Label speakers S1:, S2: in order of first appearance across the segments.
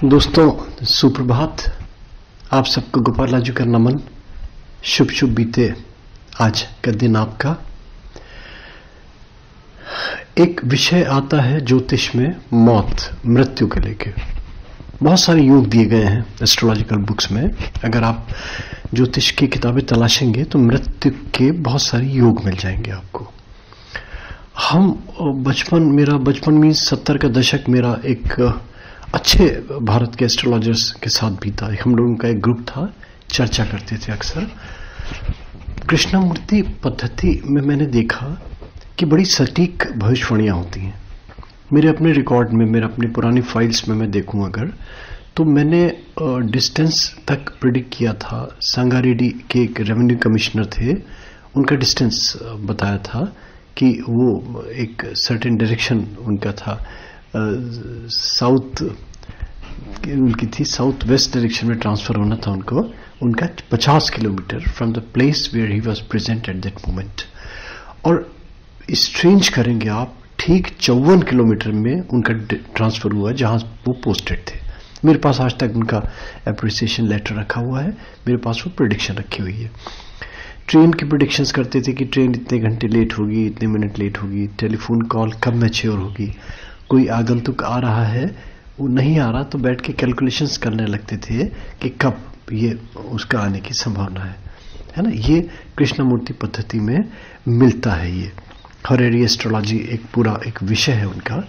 S1: दोस्तों सुप्रभात। आप सबको गोपाल राजू का नमन। शुभ शुभ बीते आज का दिन आपका। एक विषय आता है ज्योतिष में मौत मृत्यु के लेके। बहुत सारे योग दिए गए हैं एस्ट्रोलॉजिकल बुक्स में। अगर आप ज्योतिष की किताबें तलाशेंगे तो मृत्यु के बहुत सारे योग मिल जाएंगे आपको। मेरा बचपन में 70 का दशक मेरा एक अच्छे भारत के एस्ट्रोलॉजर्स के साथ भी था। हम लोगों का एक ग्रुप था, चर्चा करते थे अक्सर। कृष्णमूर्ति पद्धति में मैंने देखा कि बड़ी सटीक भविष्यवाणियां होती हैं। मेरे अपने रिकॉर्ड में, मेरे अपनी पुरानी फाइल्स में मैं देखूं अगर, तो मैंने डिस्टेंस तक प्रिडिक्ट किया था। संगारेड्डी के एक रेवेन्यू कमिश्नर थे, उनका डिस्टेंस बताया था कि वो एक सर्टेन डायरेक्शन उनका था, साउथ उनकी थी, साउथ वेस्ट डायरेक्शन में ट्रांसफर होना था उनको। उनका 50 kilometre from the place where he was present at that moment. और स्ट्रेंज करेंगे आप, ठीक 54 किलोमीटर में उनका ट्रांसफर हुआ जहां वो पोस्टेड थे। मेरे पास आज तक उनका एप्रिसिएशन लेटर रखा हुआ है, मेरे पास वो प्रेडिक्शन रखी हुई है। ट्रेन की प्रेडिक्शंस करते थे कि ट्रेन इतने घंटे लेट होगी, इतने मिनट लेट होगी, टेलीफोन कॉल कब मैच्योर होगी, कोई आगंतुक आ रहा है, वो नहीं आ रहा तो बैठ के कैलकुलेशंस करने लगते थे कि कब ये उसका आने की संभावना है ना। ये कृष्णमूर्ति पद्धति में मिलता है। ये हरेरी एस्ट्रोलॉजी एक पूरा एक विषय है उनका।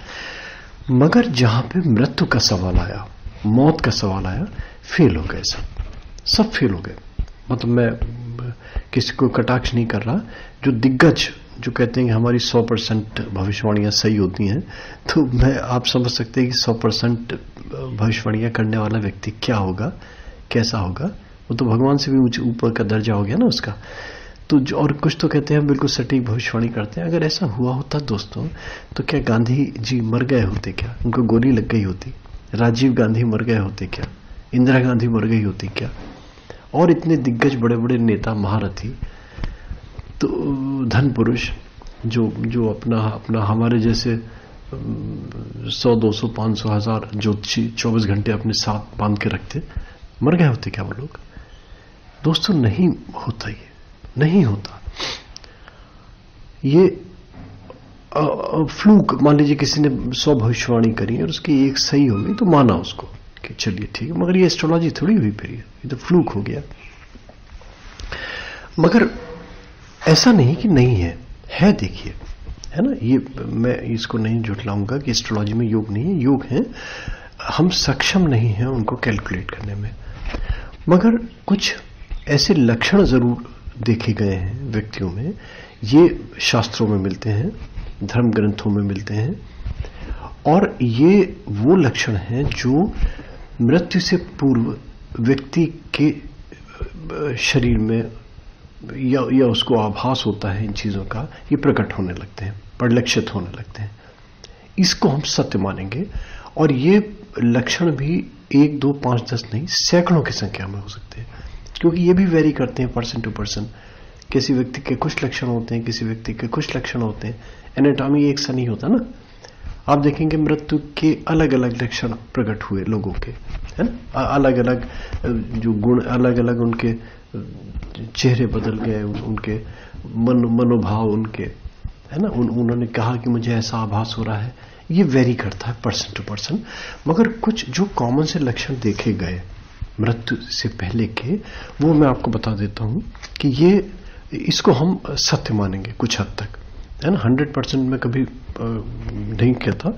S1: मगर जहां पे मृत्यु का सवाल आया, मौत का सवाल आया, फेल हो गए सब फेल हो गए। मतलब मैं किसी को कटाक्ष नहीं कर रहा। जो दिग्गज जो कहते हैं कि हमारी 100% भविष्यवाणियां सही होती हैं, तो मैं आप समझ सकते हैं कि 100% भविष्यवाणियां करने वाला व्यक्ति क्या होगा, कैसा होगा। वो तो भगवान से भी ऊपर का दर्जा हो गया ना उसका। तो और कुछ तो कहते हैं बिल्कुल सटीक भविष्यवाणी करते हैं। अगर ऐसा हुआ होता दोस्तों, तो क्या गांधी जी मर गए होते? क्या उनको गोली लग गई होती? राजीव गांधी मर गए होते क्या? इंदिरा गांधी मर गई होती क्या? और इतने दिग्गज बड़े बड़े नेता, महारथी, तो धन पुरुष जो अपना हमारे जैसे 100, 200, 500, 1000 ज्योतिषी 24 घंटे अपने साथ बांध के रखते, मर गए होते क्या वो लोग? दोस्तों नहीं होता, ये नहीं होता। ये फ्लूक, मान लीजिए किसी ने 100 भविष्यवाणी करी और उसकी एक सही हो गई तो माना उसको कि चलिए ठीक है, मगर ये एस्ट्रोलॉजी थोड़ी हुई, फिर ये तो फ्लूक हो गया। मगर ऐसा नहीं कि नहीं है देखिए, है ना। ये मैं इसको नहीं झुठलाऊंगा कि एस्ट्रोलॉजी में योग नहीं है, योग है। हम सक्षम नहीं हैं उनको कैलकुलेट करने में। मगर कुछ ऐसे लक्षण जरूर देखे गए हैं व्यक्तियों में। ये शास्त्रों में मिलते हैं, धर्म ग्रंथों में मिलते हैं, और ये वो लक्षण हैं जो मृत्यु से पूर्व व्यक्ति के शरीर में या उसको आभास होता है इन चीजों का, ये प्रकट होने लगते हैं, परिलक्षित होने लगते हैं। इसको हम सत्य मानेंगे। और ये लक्षण भी 1, 2, 5, 10 नहीं, सैकड़ों की संख्या में हो सकते हैं, क्योंकि ये भी वेरी करते हैं पर्सन टू पर्सन। किसी व्यक्ति के कुछ लक्षण होते हैं, किसी व्यक्ति के कुछ लक्षण होते हैं। एनाटॉमी एक सा नहीं होता ना। आप देखेंगे मृत्यु के अलग अलग लक्षण प्रकट हुए लोगों के, है ना। अलग अलग जो गुण, अलग अलग उनके चेहरे बदल गए, उनके मनोभाव उनके, है ना। उन्होंने कहा कि मुझे ऐसा आभास हो रहा है। ये वेरी करता है पर्सन टू पर्सन। मगर कुछ जो कॉमन से लक्षण देखे गए मृत्यु से पहले के, वो मैं आपको बता देता हूं कि इसको हम सत्य मानेंगे कुछ हद तक, है ना। 100% में कभी नहीं कहता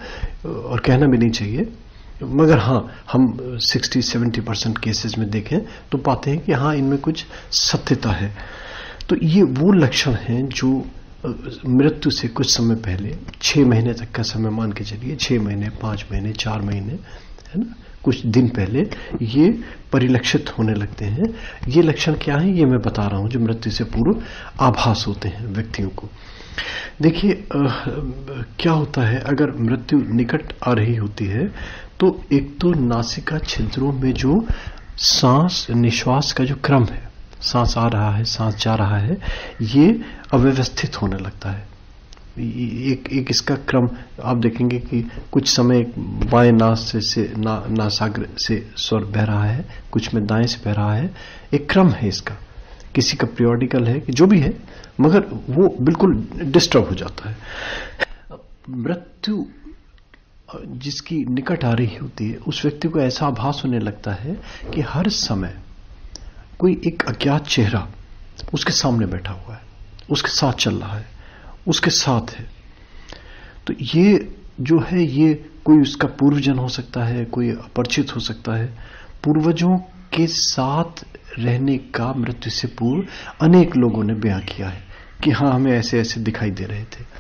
S1: और कहना भी नहीं चाहिए। मगर हाँ, हम 60-70% केसेस में देखें तो पाते हैं कि हाँ, इनमें कुछ सत्यता है। तो ये वो लक्षण हैं जो मृत्यु से कुछ समय पहले, 6 महीने तक का समय मान के चलिए, 6 महीने, 5 महीने, 4 महीने, है ना, कुछ दिन पहले ये परिलक्षित होने लगते हैं। ये लक्षण क्या है, ये मैं बता रहा हूं, जो मृत्यु से पूर्व आभास होते हैं व्यक्तियों को। देखिए क्या होता है, अगर मृत्यु निकट आ रही होती है तो एक तो नासिका छिद्रों में जो सांस निश्वास का जो क्रम है, सांस आ रहा है, सांस जा रहा है, ये अव्यवस्थित होने लगता है। एक इसका क्रम आप देखेंगे कि कुछ समय बाएं नासाग्र से स्वर बह रहा है, कुछ में दाएं से बह रहा है, एक क्रम है इसका, किसी का पीरियोडिकल है कि जो भी है, मगर वो बिल्कुल डिस्टर्ब हो जाता है। मृत्यु जिसकी निकट आ रही होती है उस व्यक्ति को ऐसा आभास होने लगता है कि हर समय कोई एक अज्ञात चेहरा उसके सामने बैठा हुआ है, उसके साथ चल रहा है, उसके साथ है। तो ये जो है, ये कोई उसका पूर्वजन हो सकता है, कोई अपरिचित हो सकता है। पूर्वजों के साथ रहने का मृत्यु से पूर्व अनेक लोगों ने बयां किया है कि हाँ, हमें ऐसे ऐसे दिखाई दे रहे थे।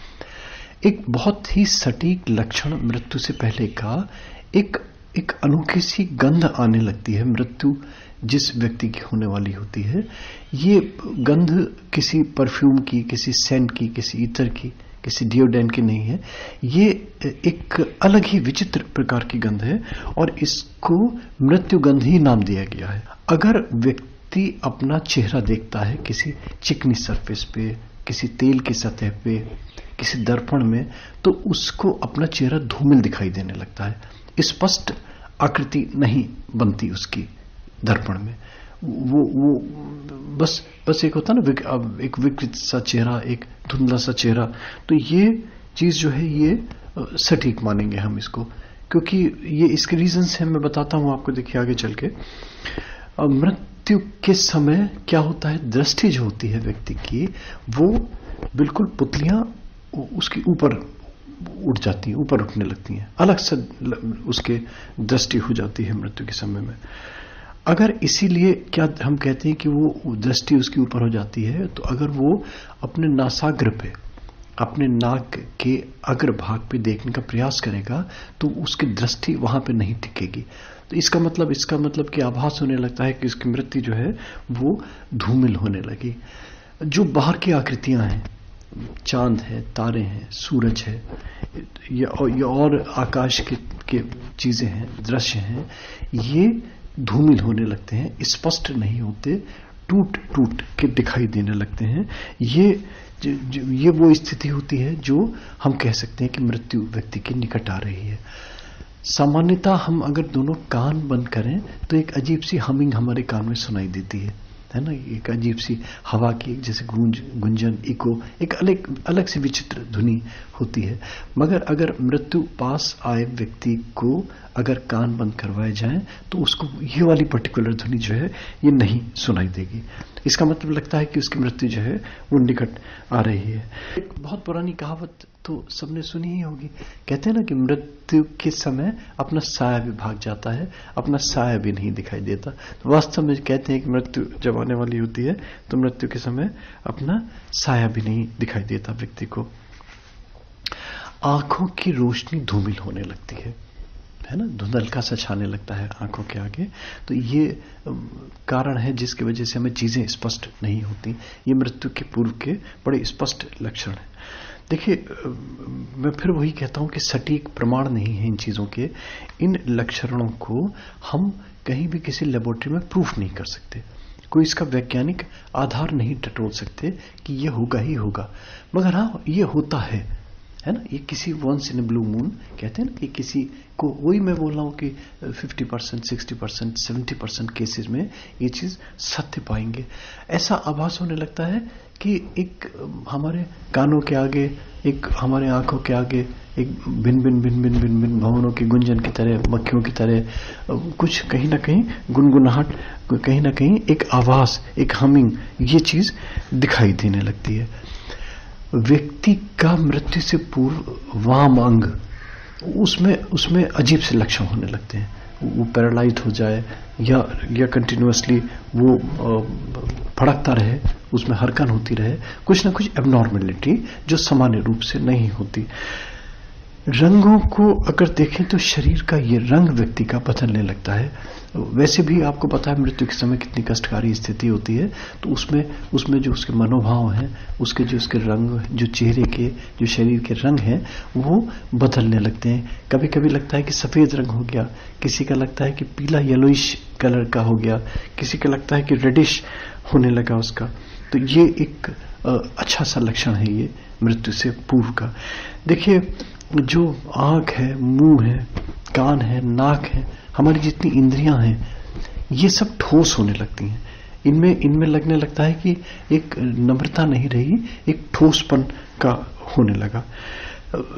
S1: एक बहुत ही सटीक लक्षण मृत्यु से पहले का, एक अनोखी सी गंध आने लगती है मृत्यु जिस व्यक्ति की होने वाली होती है। ये गंध किसी परफ्यूम की, किसी सेंट की, किसी इत्र की, किसी डिओडेंट की नहीं है। ये एक अलग ही विचित्र प्रकार की गंध है और इसको मृत्यु गंध ही नाम दिया गया है। अगर व्यक्ति अपना चेहरा देखता है किसी चिकनी सरफेस पे, किसी तेल की सतह पे, किसी दर्पण में, तो उसको अपना चेहरा धूमिल दिखाई देने लगता है, स्पष्ट आकृति नहीं बनती उसकी दर्पण में। वो बस एक होता ना, एक विकृत सा चेहरा, एक धुंधला सा चेहरा। तो ये चीज जो है, ये सटीक मानेंगे हम इसको, क्योंकि ये इसके रीजंस हैं, मैं बताता हूं आपको, देखिए आगे चल के। मृत्यु के समय क्या होता है, दृष्टि जो होती है व्यक्ति की, वो बिल्कुल पुतलियां उसके ऊपर उठ जाती हैं, ऊपर उठने लगती हैं, अलग से उसके दृष्टि हो जाती है मृत्यु के समय में। अगर इसीलिए क्या हम कहते हैं कि वो दृष्टि उसके ऊपर हो जाती है, तो अगर वो अपने नासाग्र पे, अपने नाक के अग्र भाग पे देखने का प्रयास करेगा तो उसकी दृष्टि वहां पे नहीं टिकेगी। तो इसका मतलब कि आभास होने लगता है कि उसकी मृत्यु जो है वो धूमिल होने लगी। जो बाहर की आकृतियां हैं, चांद है, तारे हैं, सूरज है, या और आकाश के चीजें हैं, दृश्य हैं, ये धूमिल होने लगते हैं, स्पष्ट नहीं होते, टूट टूट के दिखाई देने लगते हैं। ये वो स्थिति होती है जो हम कह सकते हैं कि मृत्यु व्यक्ति के निकट आ रही है। सामान्यतः हम अगर दोनों कान बंद करें तो एक अजीब सी हमिंग हमारे कान में सुनाई देती है ना, एक अजीब सी हवा की जैसे गुंजन, इको, एक अलग सी विचित्र ध्वनि होती है। मगर अगर मृत्यु पास आए व्यक्ति को अगर कान बंद करवाए जाएं तो उसको ये वाली पर्टिकुलर ध्वनि जो है ये नहीं सुनाई देगी। इसका मतलब लगता है कि उसकी मृत्यु जो है वो निकट आ रही है। एक बहुत पुरानी कहावत तो सबने सुनी ही होगी, कहते हैं ना कि मृत्यु के समय अपना साया भी भाग जाता है, अपना साया भी नहीं दिखाई देता। तो वास्तव में कहते हैं कि मृत्यु जब आने वाली होती है तो मृत्यु के समय अपना साया भी नहीं दिखाई देता व्यक्ति को। आंखों की रोशनी धूमिल होने लगती है ना, धुंधलका सा छाने लगता है आंखों के आगे। तो ये कारण है जिसकी वजह से हमें चीजें स्पष्ट नहीं होती। ये मृत्यु के पूर्व के बड़े स्पष्ट लक्षण हैं। देखिए, मैं फिर वही कहता हूं कि सटीक प्रमाण नहीं है इन चीजों के। इन लक्षणों को हम कहीं भी किसी लेबोरेटरी में प्रूफ नहीं कर सकते, कोई इसका वैज्ञानिक आधार नहीं टटोल सकते कि ये होगा ही होगा। मगर हाँ, ये होता है ना, ये किसी once in a blue moon कहते हैं ना कि किसी को, वही मैं बोल रहा हूं कि 50%, 60%, 70% केसेस में ये चीज सत्य पाएंगे। ऐसा आभास होने लगता है कि एक हमारे कानों के आगे, एक हमारे आंखों के आगे एक भिन्न भिन्न भिन्न भिन्न भिन्न भिन्न भवनों की गुंजन की तरह, मक्खियों की तरह कुछ कहीं ना कहीं गुनगुनाहट, कहीं ना कहीं एक आवाज, एक हमिंग, ये चीज दिखाई देने लगती है। व्यक्ति का मृत्यु से पूर्व वाम अंग, उसमें अजीब से लक्षण होने लगते हैं। वो पैरालाइज हो जाए या कंटिन्यूअसली वो फड़कता रहे, उसमें हरकन होती रहे, कुछ ना कुछ एबनॉर्मेलिटी जो सामान्य रूप से नहीं होती। रंगों को अगर देखें तो शरीर का ये रंग व्यक्ति का बदलने लगता है। वैसे भी आपको पता है मृत्यु के समय कितनी कष्टकारी स्थिति होती है, तो उसमें जो उसके मनोभाव हैं, उसके रंग, जो चेहरे के, जो शरीर के रंग हैं, वो बदलने लगते हैं। कभी कभी लगता है कि सफेद रंग हो गया, किसी का लगता है कि पीला येलोइश कलर का हो गया, किसी का लगता है कि रेडिश होने लगा उसका। तो ये एक अच्छा सा लक्षण है ये मृत्यु से पूर्व का। देखिए, जो आँख है, मुंह है, कान है, नाक है, हमारी जितनी इंद्रियां हैं, ये सब ठोस होने लगती हैं। इनमें लगने लगता है कि एक नम्रता नहीं रही, एक ठोसपन का होने लगा।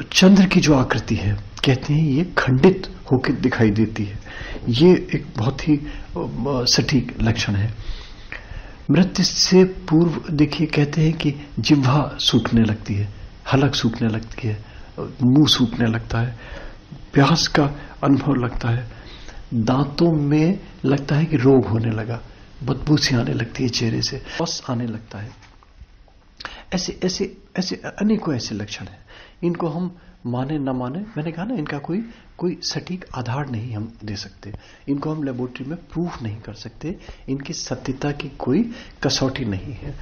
S1: चंद्र की जो आकृति है, कहते हैं ये खंडित होकर दिखाई देती है। ये एक बहुत ही सटीक लक्षण है। मृत्यु से पूर्व देखिए, कहते हैं कि जिह्वा सूखने लगती है, हलक सूखने लगती है, मुंह सूखने लगता है, प्यास का अनुभव लगता है, दांतों में लगता है कि रोग होने लगा, बदबू सी आने लगती है चेहरे से, पस आने लगता है। ऐसे ऐसे ऐसे अनेकों ऐसे लक्षण हैं। इनको हम माने न माने, मैंने कहा ना, इनका कोई सटीक आधार नहीं हम दे सकते। इनको हम लेबोरेटरी में प्रूफ नहीं कर सकते। इनकी सत्यता की कोई कसौटी नहीं है।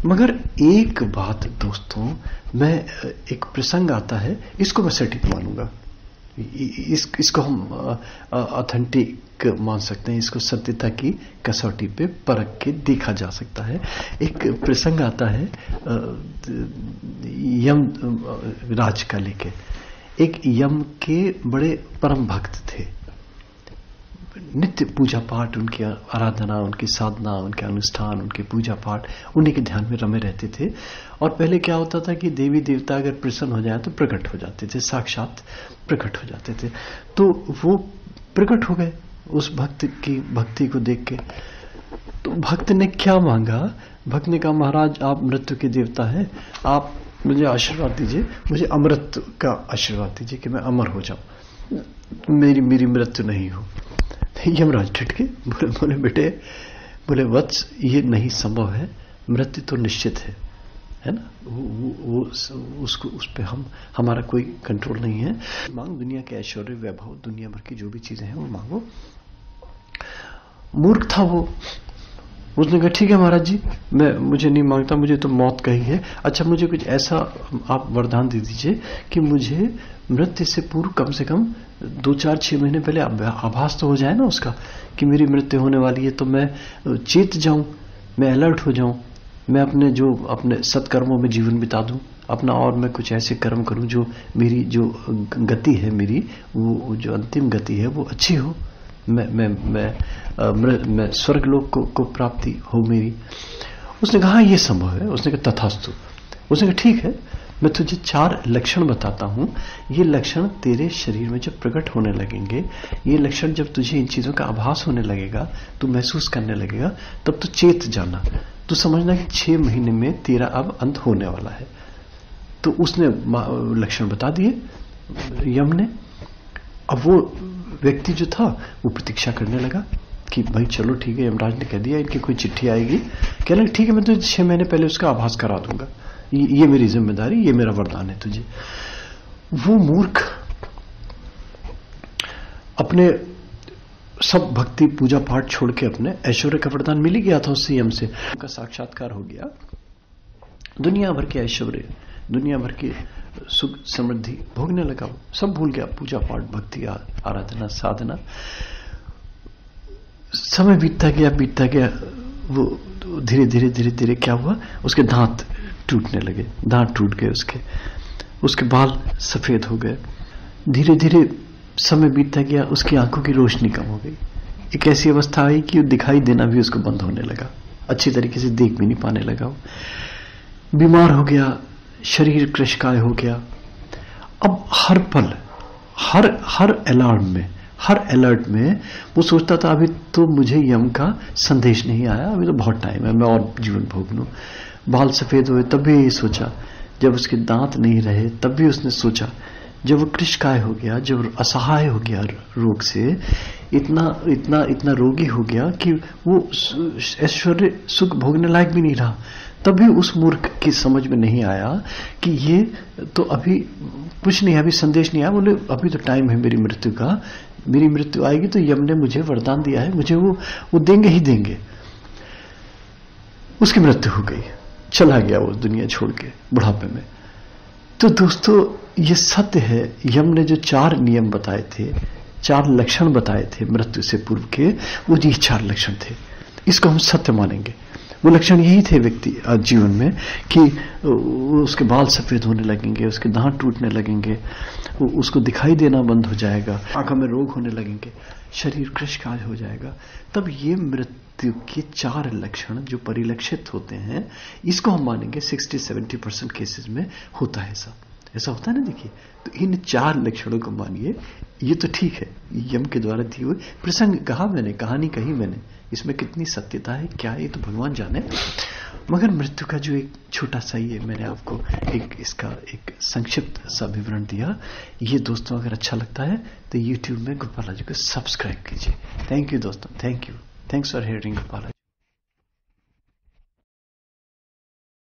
S1: मगर एक बात दोस्तों, मैं एक प्रसंग आता है, इसको मैं सटीक मानूंगा। इसको हम ऑथेंटिक मान सकते हैं। इसको सत्यता की कसौटी पे परख के देखा जा सकता है। एक प्रसंग आता है यम राज का लेके। एक यम के बड़े परम भक्त थे, नित्य पूजा पाठ, उनकी आराधना, उनकी साधना, उनके अनुष्ठान, उनके पूजा पाठ, उन्हीं के ध्यान में रमे रहते थे। और पहले क्या होता था कि देवी देवता अगर प्रसन्न हो जाए तो प्रकट हो जाते थे, साक्षात प्रकट हो जाते थे। तो वो प्रकट हो गए उस भक्त की भक्ति को देख के। तो भक्त ने क्या मांगा? भक्त ने कहा, महाराज आप मृत्यु के देवता हैं, आप मुझे आशीर्वाद दीजिए, मुझे अमृत का आशीर्वाद दीजिए कि मैं अमर हो जाऊं, मेरी मृत्यु नहीं हो। यमराज ठिठके, बोले बेटे, बोले वत्स, ये नहीं संभव है, मृत्यु तो निश्चित है ना। वो उसको उस पे हमारा कोई कंट्रोल नहीं है। मांग दुनिया के ऐश्वर्य, वैभव, दुनिया भर की जो भी चीजें हैं वो मांगो। मूर्ख था वो। उसने कहा ठीक है महाराज जी, मुझे नहीं मांगता, मुझे तो मौत का ही है। अच्छा, मुझे कुछ ऐसा आप वरदान दे दीजिए कि मुझे मृत्यु से पूर्व कम से कम 2-4-6 महीने पहले आभास तो हो जाए ना उसका कि मेरी मृत्यु होने वाली है, तो मैं चेत जाऊं, मैं अलर्ट हो जाऊं, मैं अपने सत्कर्मों में जीवन बिता दूं अपना, और मैं कुछ ऐसे कर्म करूं जो मेरी जो गति है, मेरी वो जो अंतिम गति है वो अच्छी हो, मैं स्वर्गलोक को प्राप्ति हो मेरी। उसने कहा ये संभव है। उसने कहा तथास्तु। उसने कहा ठीक है, मैं तुझे 4 लक्षण बताता हूं। ये लक्षण तेरे शरीर में जब प्रकट होने लगेंगे, ये लक्षण जब तुझे इन चीजों का आभास होने लगेगा, तू महसूस करने लगेगा, तब तू चेत जाना, तू समझना कि 6 महीने में तेरा अब अंत होने वाला है। तो उसने लक्षण बता दिए यम ने। अब वो व्यक्ति जो था वो प्रतीक्षा करने लगा कि भाई चलो ठीक है, यमराज ने कह दिया इनकी कोई चिट्ठी आएगी। कहने लगा ठीक है, मैं तुझे 6 महीने पहले उसका आभास करा दूंगा, ये मेरी जिम्मेदारी, ये मेरा वरदान है तुझे। वो मूर्ख अपने सब भक्ति पूजा पाठ छोड़ के अपने ऐश्वर्य का वरदान मिल ही गया था उससे, यम से। उनका साक्षात्कार हो गया। दुनिया भर के ऐश्वर्य, दुनिया भर की सुख समृद्धि भोगने लगा। वो सब भूल गया, पूजा पाठ, भक्ति, आराधना, साधना। समय बीतता गया। वो धीरे धीरे क्या हुआ, उसके दांत टूटने लगे, दांत टूट गए उसके बाल सफेद हो गए। धीरे धीरे समय बीतता गया, उसकी आंखों की रोशनी कम हो गई। एक ऐसी अवस्था आई कि दिखाई देना भी उसको बंद होने लगा, अच्छी तरीके से देख भी नहीं पाने लगा। बीमार हो गया, शरीर कृशकाय हो गया। अब हर पल, हर अलार्म में, हर अलर्ट में वो सोचता था अभी तो मुझे यम का संदेश नहीं आया, अभी तो बहुत टाइम है, मैं और जीवन भोग लूं। बाल सफेद हुए तब भी यही सोचा, जब उसके दांत नहीं रहे तब भी उसने सोचा, जब वो कृशकाय हो गया, जब असहाय हो गया रोग से, इतना रोगी हो गया कि वो ऐश्वर्य सुख भोगने लायक भी नहीं रहा, तभी उस मूर्ख की समझ में नहीं आया कि ये तो अभी कुछ नहीं है, अभी संदेश नहीं आया। बोले अभी तो टाइम है मेरी मृत्यु का, मेरी मृत्यु आएगी तो यम ने मुझे वरदान दिया है, मुझे वो देंगे ही देंगे। उसकी मृत्यु हो गई, चला गया वो दुनिया छोड़ के बुढ़ापे में। तो दोस्तों ये सत्य है, यम ने जो 4 नियम बताए थे, 4 लक्षण बताए थे मृत्यु से पूर्व के, वो ये 4 लक्षण थे। इसको हम सत्य मानेंगे। वो लक्षण यही थे व्यक्ति जीवन में कि उसके बाल सफेद होने लगेंगे, उसके दांत टूटने लगेंगे, उसको दिखाई देना बंद हो जाएगा, आंखों में रोग होने लगेंगे, शरीर कृशकाय हो जाएगा। तब ये मृत्यु के 4 लक्षण जो परिलक्षित होते हैं, इसको हम मानेंगे 60-70% केसेस में होता है ऐसा होता है ना। देखिए, तो इन 4 लक्षणों को मानिए, ये तो ठीक है, यम के द्वारा दिए हुए प्रसंग कहा मैंने, कहानी कही मैंने, इसमें कितनी सत्यता है क्या है ये तो भगवान जाने। मगर मृत्यु का जो एक छोटा सा ये मैंने आपको इसका एक संक्षिप्त सा विवरण दिया, ये दोस्तों अगर अच्छा लगता है तो YouTube में गोपाला जी को सब्सक्राइब कीजिए। थैंक यू दोस्तों, thank you, thanks for hearing Gopala ji.